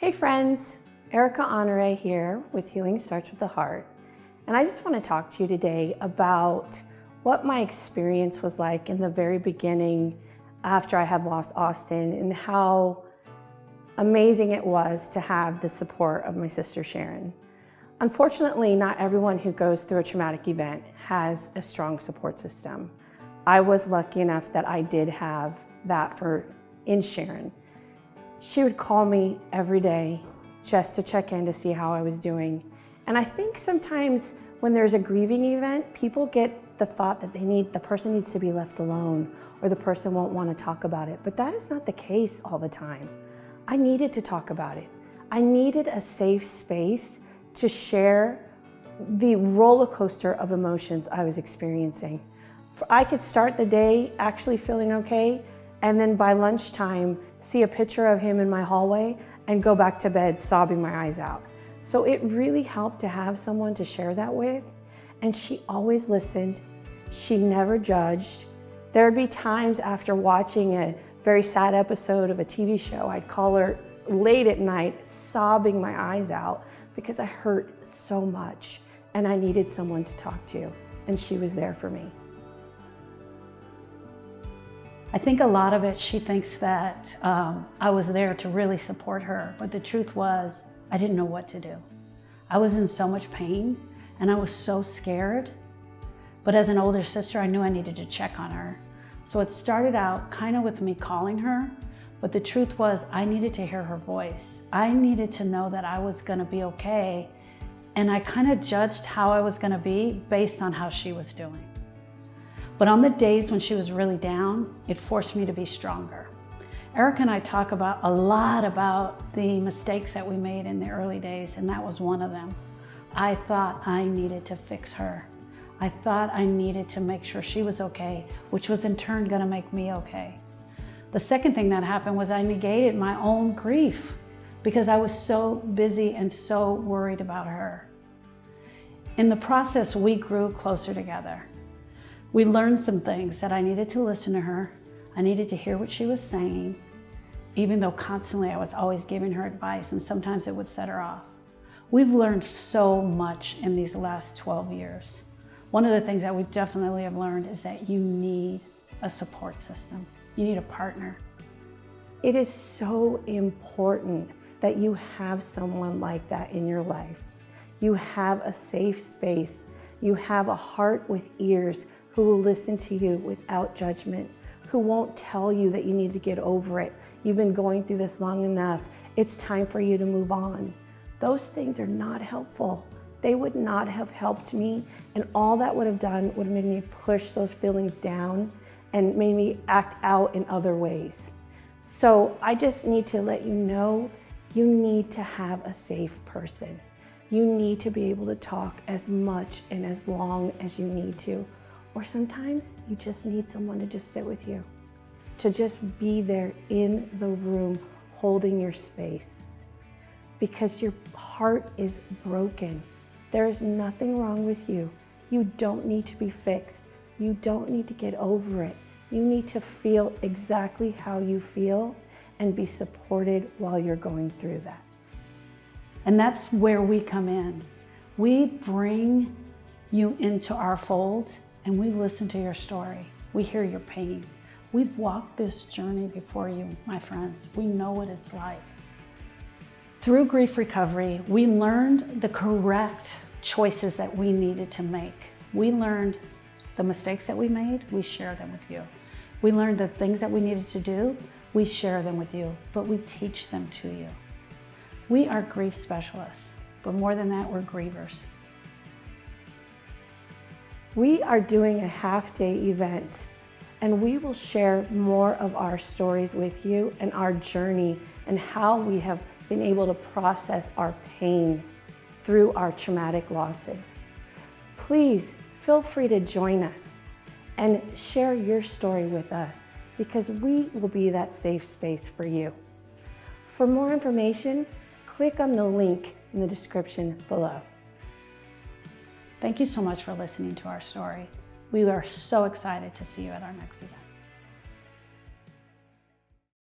Hey friends, Erica Honore here with Healing Starts with the Heart. And I just want to talk to you today about what my experience was like in the very beginning after I had lost Austin and how amazing it was to have the support of my sister Sharon. Unfortunately, not everyone who goes through a traumatic event has a strong support system. I was lucky enough that I did have that in Sharon. She would call me every day just to check in to see how I was doing. And I think sometimes when there's a grieving event, people get the thought that the person needs to be left alone or the person won't want to talk about it. But that is not the case all the time. I needed to talk about it. I needed a safe space to share the roller coaster of emotions I was experiencing. I could start the day actually feeling okay, and then by lunchtime, see a picture of him in my hallway and go back to bed sobbing my eyes out. So it really helped to have someone to share that with. And she always listened. She never judged. There'd be times after watching a very sad episode of a TV show, I'd call her late at night, sobbing my eyes out because I hurt so much and I needed someone to talk to. And she was there for me. I think a lot of it, she thinks that I was there to really support her, but the truth was, I didn't know what to do. I was in so much pain and I was so scared, but as an older sister, I knew I needed to check on her. So it started out kind of with me calling her, but the truth was I needed to hear her voice. I needed to know that I was gonna be okay, and I kind of judged how I was gonna be based on how she was doing. But on the days when she was really down, it forced me to be stronger. Erica and I talk a lot about the mistakes that we made in the early days, and that was one of them. I thought I needed to fix her. I thought I needed to make sure she was okay, which was in turn gonna make me okay. The second thing that happened was I negated my own grief because I was so busy and so worried about her. In the process, we grew closer together. We learned some things that I needed to listen to her. I needed to hear what she was saying, even though constantly I was always giving her advice and sometimes it would set her off. We've learned so much in these last 12 years. One of the things that we definitely have learned is that you need a support system. You need a partner. It is so important that you have someone like that in your life. You have a safe space. You have a heart with ears who will listen to you without judgment, who won't tell you that you need to get over it. You've been going through this long enough. It's time for you to move on. Those things are not helpful. They would not have helped me, and all that would have done would have made me push those feelings down and made me act out in other ways. So I just need to let you know, you need to have a safe person. You need to be able to talk as much and as long as you need to. Or sometimes you just need someone to just sit with you, to just be there in the room holding your space. Because your heart is broken. There is nothing wrong with you. You don't need to be fixed. You don't need to get over it. You need to feel exactly how you feel and be supported while you're going through that. And that's where we come in. We bring you into our fold and we listen to your story. We hear your pain. We've walked this journey before you, my friends. We know what it's like. Through grief recovery, we learned the correct choices that we needed to make. We learned the mistakes that we made, we share them with you. We learned the things that we needed to do, we share them with you, but we teach them to you. We are grief specialists, but more than that, we're grievers. We are doing a half-day event, and we will share more of our stories with you and our journey and how we have been able to process our pain through our traumatic losses. Please feel free to join us and share your story with us because we will be that safe space for you. For more information, click on the link in the description below. Thank you so much for listening to our story. We are so excited to see you at our next event.